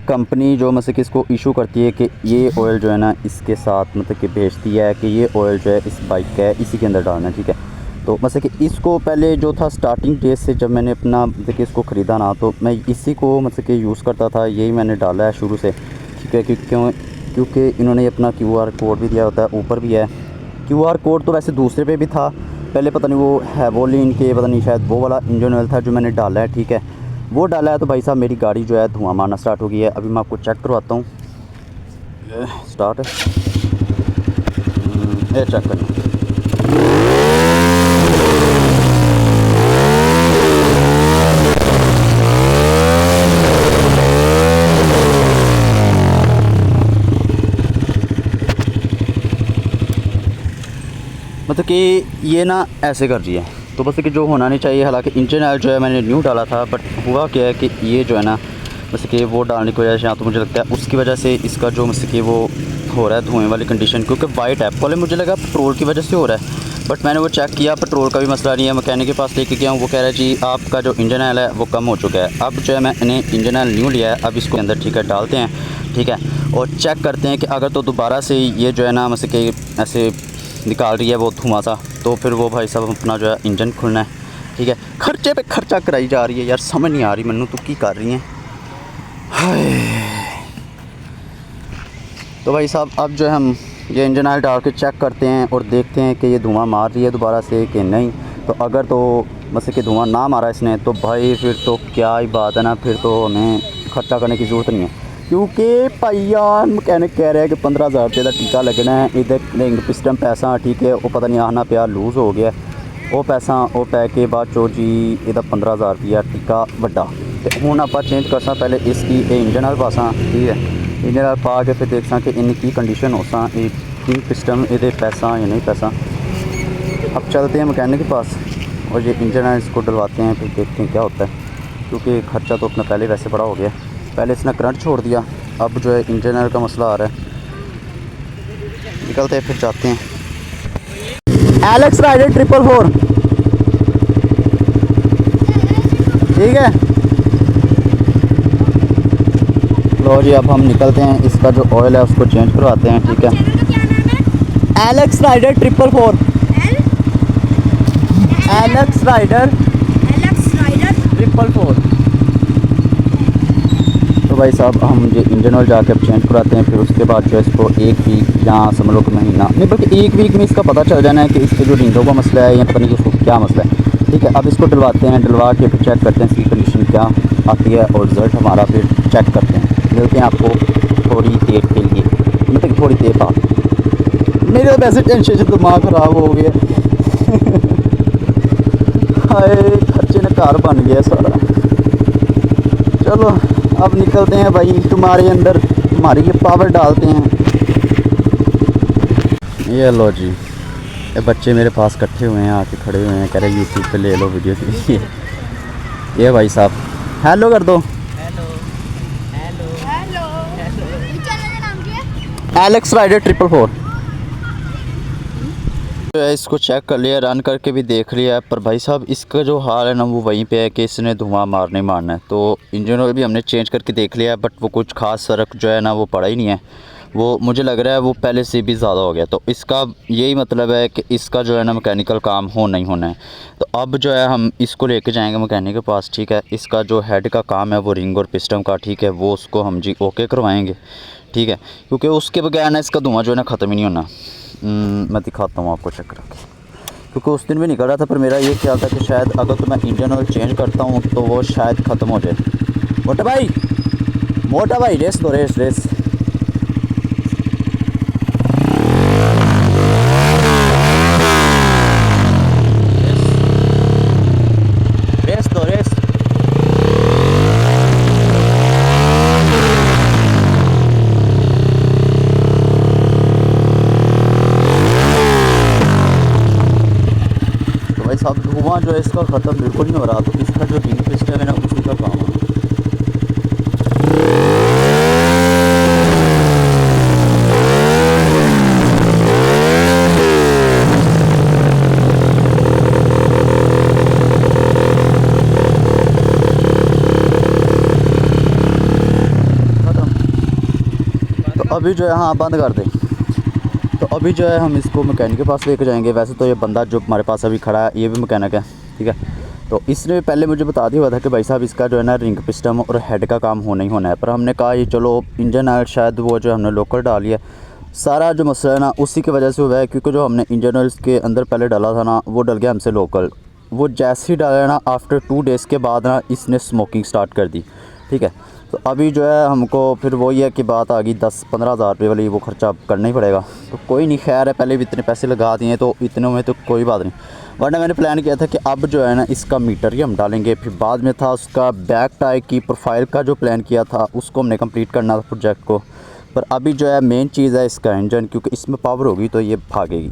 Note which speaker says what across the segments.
Speaker 1: Company जो मतलब कि इसको इशू करती है कि ये ऑयल जो है ना इसके साथ मतलब कि भेजती है कि ये ऑयल जो है इस बाइक का है, इसी के अंदर डालना है, ठीक है। तो मतलब कि इसको पहले जो था स्टार्टिंग डेज से जब मैंने अपना मतलब कि इसको ख़रीदा ना, तो मैं इसी को मतलब कि यूज़ करता था, यही मैंने डाला है शुरू से, ठीक है। क्योंकि इन्होंने अपना QR कोड भी दिया होता है, ऊपर भी है। QR कोड तो वैसे दूसरे पे भी था पहले, पता नहीं वो हैवोलिन के पता नहीं शायद वो वाला इंजन ऑयल था जो मैंने डाला है, ठीक है। वो डाला है तो भाई साहब मेरी गाड़ी जो है धुआं मारना स्टार्ट हो गई है। अभी मैं आपको चेक करवाता हूँ। स्टार्ट है, ये चेक करना। मतलब कि ये ना ऐसे कर रही है, तो बस कि जो होना नहीं चाहिए। हालांकि इंजन ऑयल जो है मैंने न्यू डाला था, बट हुआ क्या है कि ये जो है ना बस कि वो डालने की वजह से, या तो मुझे लगता है उसकी वजह से इसका जो मतलब कि वो हो रहा है धुएँ वाली कंडीशन, क्योंकि वाइट है। पहले मुझे लगा पेट्रोल की वजह से हो रहा है, बट मैंने वो चेक किया, पेट्रोल का भी मसला नहीं है। मैकेनिक के पास लेके गया हूँ, वो कह रहा है जी आपका जो इंजन ऑयल है वो कम हो चुका है। अब जो है मैंने इंजन ऑयल न्यू लिया है, अब इसको अंदर ठीक है डालते हैं, ठीक है, और चेक करते हैं कि अगर तो दोबारा से ये जो है ना मतलब कि ऐसे निकाल रही है वो धुआं सा, तो फिर वो भाई साहब अपना जो है इंजन खुलना है, ठीक है। खर्चे पे खर्चा कराई जा रही है यार, समझ नहीं आ रही मैनू तो की कर रही हैं। तो भाई साहब अब जो है हम ये इंजन ऑयल डाल के चेक करते हैं और देखते हैं कि ये धुआं मार रही है दोबारा से कि नहीं। तो अगर तो मतलब कि धुआं ना मारा इसने, तो भाई फिर तो क्या ही बात है ना, फिर तो हमें खर्चा करने की ज़रूरत नहीं है। क्योंकि भैया मैकेनिक कह रहे हैं कि 15,000 रुपये का टीका लगना है, इधर रिंग पिस्टन पैसा, ठीक है, वो पता नहीं आना पिया लूज़ हो गया वो पैसा, वो पै के बाद चो जी इधर 15,000 रुपया टीका वड्डा। तो हूँ आप चेंज कर सा पहले इसकी इंजन ऑयल पासा, ठीक है, इंजन ऑयल पा के फिर देख सा कि इनकी कंडीशन हो सा रिंग पिस्टन ये पैसा या नहीं पैसा। अब चलते हैं मैकेनिक के पास और ये इंजन ऑयल इसको डलवाते हैं, फिर देखते हैं क्या होता है। क्योंकि खर्चा तो अपना पहले वैसे बड़ा हो गया, पहले इसने करंट छोड़ दिया, अब जो है इंजन ऑयल का मसला आ रहा है। निकलते हैं फिर जाते हैं। एलेक्स राइडर 444, ठीक है। लो जी अब हम निकलते हैं, इसका जो ऑयल है उसको चेंज करवाते हैं, ठीक है। Alex Rider 444, Alex Rider 444। तो भाई साहब हम ये इंजन ऑयल जाके अब चेंज कराते हैं, फिर उसके बाद जो है इसको एक वीक या समझ लो कि महीना नहीं बल्कि एक वीक में इसका पता चल जाना है कि इसके जो विंडो का मसला है या पता नहीं उसको क्या मसला है, ठीक है। अब इसको डलवाते हैं, डलवा के फिर चेक करते हैं इसकी कंडीशन क्या आती है और रिज़ल्ट हमारा फिर चेक करते हैं। मिलते हैं आपको थोड़ी देर के लिए, मतलब थोड़ी देर बाद। मेरे वैसे टेंशन से दिमाग ख़राब हो गया हाय खर्चे ने कार बन गया सारा। चलो अब निकलते हैं भाई, तुम्हारे अंदर हमारी ये पावर डालते हैं। ये लो जी, ये बच्चे मेरे पास इकट्ठे हुए हैं, आके खड़े हुए हैं, कह रहे यूट्यूब पे ले लो वीडियो के लिए। ये भाई साहब हेलो कर दो। Hello hello hello, Alex Rider 444 जो है इसको चेक कर लिया, रन करके भी देख लिया है, पर भाई साहब इसका जो हाल है ना वो वहीं पे है कि इसने धुआं मारने मारना है। तो इंजन ऑयल भी हमने चेंज करके देख लिया है, बट वो कुछ खास फ़र्क जो है ना वो पड़ा ही नहीं है। वो मुझे लग रहा है वो पहले से भी ज़्यादा हो गया। तो इसका यही मतलब है कि इसका जो है ना मैकेनिकल काम होना ही होना है। तो अब जो है हम इसको लेके जाएंगे मैकेनिक के पास, ठीक है। इसका जो हेड का काम है वो रिंग और पिस्टन का, ठीक है, वो उसको हम जी ओके करवाएंगे, ठीक है। क्योंकि उसके बगैर ना इसका धुआं जो है ना ख़त्म ही नहीं होना। मैं दिखाता हूँ आपको चेक करके, क्योंकि उस दिन भी निकल रहा था, पर मेरा ये ख्याल था कि शायद अगर तो मैं इंजन ऑयल चेंज करता हूँ तो वो शायद ख़त्म हो जाए। मोटा भाई रेस दो, रेस रेस। रेस दो रेस। तो भाई साहब धुआं जो है इसका ख़त्म बिल्कुल नहीं हो रहा, तो इसका जो रिंग पिस्टन है ना उसी का काम है। ख़त्म। अभी जो है हाँ बंद कर दे। तो अभी जो है हम इसको मैकेनिक के पास लेके जाएंगे। वैसे तो ये बंदा जो हमारे पास अभी खड़ा है ये भी मैकेनिक है, ठीक है। तो इसने पहले मुझे बता दिया हुआ था कि भाई साहब इसका जो है ना रिंग पिस्टन और हेड का काम होना ही होना है, पर हमने कहा ये चलो इंजन ऑयल शायद वो जो हमने लोकल डाली है, सारा जो मसला है ना उसी की वजह से हुआ है, क्योंकि जो हमने इंजन ऑयल के अंदर पहले डाला था ना वो डल गया हमसे लोकल। वो जैसे ही डाला ना आफ्टर 2 डेज़ के बाद ना इसने स्मोकिंग स्टार्ट कर दी, ठीक है। तो अभी जो है हमको फिर वही है कि बात आ गई 10-15 हज़ार रुपये वाली, वो ख़र्चा करना ही पड़ेगा। तो कोई नहीं, खैर है, पहले भी इतने पैसे लगा दिए तो इतने में तो कोई बात नहीं। वरना मैंने प्लान किया था कि अब जो है ना इसका मीटर ही हम डालेंगे। फिर बाद में था उसका बैक टायर की प्रोफाइल का जो प्लान किया था उसको हमने कंप्लीट करना था प्रोजेक्ट को। पर अभी जो है मेन चीज़ है इसका इंजन, क्योंकि इसमें पावर होगी तो ये भागेगी।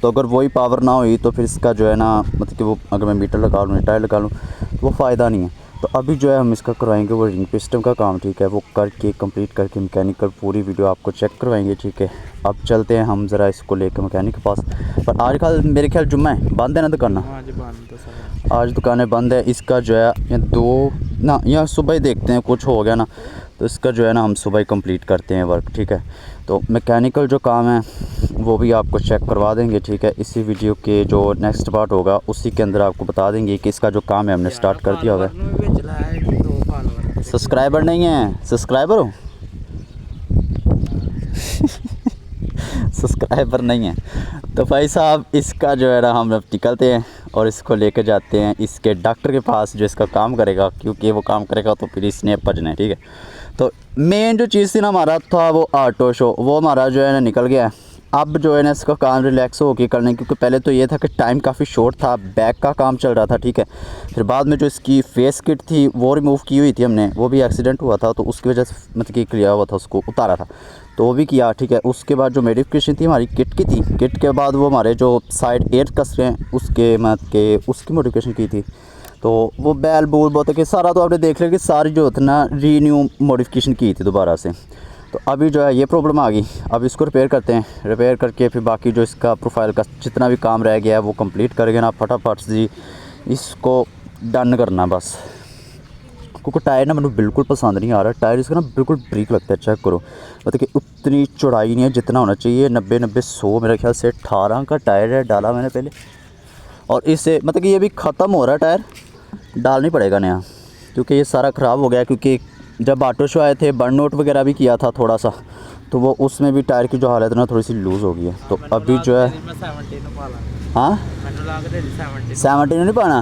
Speaker 1: तो अगर वही पावर ना हुई तो फिर इसका जो है ना मतलब कि वो अगर मैं मीटर लगा लूँ टायर लगा लूँ तो वो फ़ायदा नहीं है। तो अभी जो है हम इसका करवाएंगे वो रिंग पिस्टन का काम, ठीक है। वो करके कंप्लीट करके मैकेनिकल पूरी वीडियो आपको चेक करवाएंगे, ठीक है। अब चलते हैं हम ज़रा इसको लेकर मैकेनिक के पास। पर आज कल मेरे ख्याल जुम्मा है, बंद है ना दुकान? आज दुकानें बंद है। इसका जो है या 2 ना या सुबह ही देखते हैं, कुछ हो गया ना तो इसका जो है ना हम सुबह ही कंप्लीट करते हैं वर्क, ठीक है। तो मैकेनिकल जो काम है वो भी आपको चेक करवा देंगे, ठीक है। इसी वीडियो के जो नेक्स्ट पार्ट होगा उसी के अंदर आपको बता देंगे कि इसका जो काम है हमने स्टार्ट कर दिया होगा। सब्सक्राइबर नहीं है, सब्सक्राइबर हो सब्सक्राइबर नहीं है। तो भाई साहब इसका जो है ना हम अब निकलते हैं और इसको लेकर जाते हैं इसके डॉक्टर के पास जो इसका काम करेगा, क्योंकि वो काम करेगा तो फिर इसने भजना है, ठीक है। तो मेन जो चीज़ थी ना हमारा था वो ऑटो शो, वो हमारा जो है ना निकल गया है। अब जो है ना इसका काम रिलैक्स होकर करने, क्योंकि पहले तो ये था कि टाइम काफ़ी शॉर्ट था, बैक का काम चल रहा था, ठीक है। फिर बाद में जो इसकी फेस किट थी वो रिमूव की हुई थी हमने, वो भी एक्सीडेंट हुआ था तो उसकी वजह से मतलब कि किया हुआ था, उसको उतारा था तो वो भी किया, ठीक है। उसके बाद जो मेडिफिकेशन थी हमारी किट की थी, किट के बाद वो हमारे जो साइड एयर कस हैं उसके मतलब के उसकी मॉडिफिकेशन की थी। तो वो बैल बोल बहुत है कि सारा तो आपने देख लिया कि सारी जो होती ना रीन्यू मॉडिफिकेशन की थी दोबारा से। तो अभी जो है ये प्रॉब्लम आ गई, अब इसको रिपेयर करते हैं। रिपेयर करके फिर बाकी जो इसका प्रोफाइल का जितना भी काम रह गया है वो कंप्लीट करके ना फटाफट से इसको डन करना बस। क्योंकि टायर ना मैंने बिल्कुल पसंद नहीं आ रहा, टायर इसका ना बिल्कुल ब्रीक लगता है, चेक करो। मतलब कि उतनी चौड़ाई नहीं है जितना होना चाहिए। 90-90-100 मेरे ख्याल से 18 का टायर है डाला मैंने पहले, और इससे मतलब कि ये भी ख़त्म हो रहा है टायर, डालनी पड़ेगा नया, क्योंकि ये सारा ख़राब हो गया। क्योंकि जब ऑटो शो आए थे बर्न आउट वगैरह भी किया था थोड़ा सा, तो वो उसमें भी टायर की जो हालत है ना थोड़ी सी लूज़ हो गई है। तो अभी जो है हाँ 70 नहीं पाना,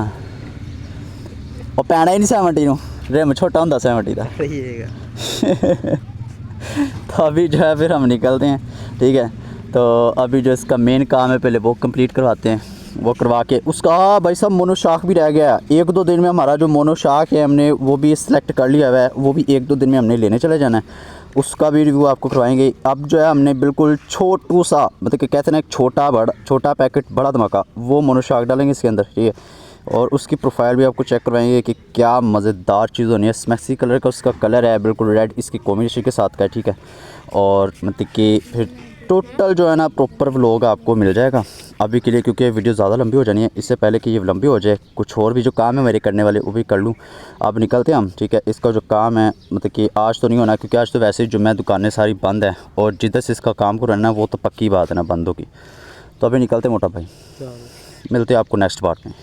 Speaker 1: और पैना ही नहीं 70 रिम छोटा होंगे 70 का तो अभी जो है फिर हम निकलते हैं, ठीक है। तो अभी जो इसका मेन काम है पहले वो कंप्लीट करवाते हैं, वो करवा के उसका भाई साहब मोनोशाक भी रह गया। 1-2 दिन में हमारा जो मोनोशाक है हमने वो भी सिलेक्ट कर लिया हुआ है, वो भी 1-2 दिन में हमने लेने चले जाना है, उसका भी रिव्यू आपको करवाएंगे। अब जो है हमने बिल्कुल छोटू सा मतलब कि कहते हैं ना एक छोटा पैकेट बड़ा धमाका, वो मोनोशाक डालेंगे इसके अंदर, ठीक है। और उसकी प्रोफाइल भी आपको चेक करवाएंगे कि क्या मज़ेदार चीज़ होनी है। स्मैक्सी कलर का उसका कलर है, बिल्कुल रेड इसकी कॉम्बिनेशन के साथ का है, ठीक है। और मतलब कि फिर टोटल जो है ना प्रॉपर व्लॉग आपको मिल जाएगा अभी के लिए, क्योंकि वीडियो ज़्यादा लंबी हो जानी है। इससे पहले कि ये लंबी हो जाए कुछ और भी जो काम है मेरे करने वाले वो भी कर लूँ। अब निकलते हैं हम, ठीक है। इसका जो काम है मतलब कि आज तो नहीं होना, क्योंकि आज तो वैसे ही जुम्मे दुकानें सारी बंद है, और जिधर से इसका काम करना है वो तो पक्की बात है ना बंदों की। तो अभी निकलते मोटा भाई, मिलते हैं आपको नेक्स्ट पार्ट में।